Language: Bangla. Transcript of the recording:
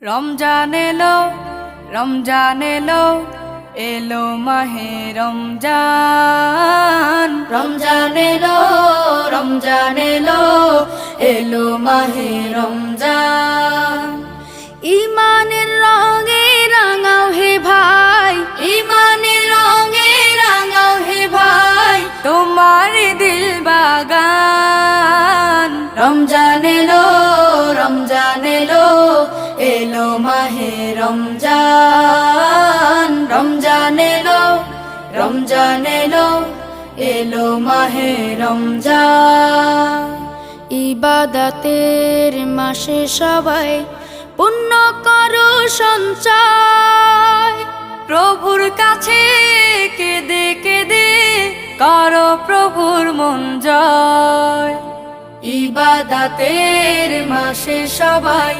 রমজান এলো, রমজান এলো, এলো মাহে রমজান। রমজান এলো, রমজান এলো, এলো মাহে রমজান। ইমানের রঙে রাঙাও হে ভাই, ইমানের রঙে রাঙাও হে ভাই, তোমার দিল বাগান। রমজান এলো, রমজান এলো, এলো মাহে রমজান। রমজান এলো, রমজান এলো, এলো মাহে রমজান। ইবাদতের মাসে সবাই পুণ্য করো সঞ্চয়, প্রভুর কাছে কেঁদে কেঁদে করো প্রভুর মন জয়। ইবাদতের মাসে সবাই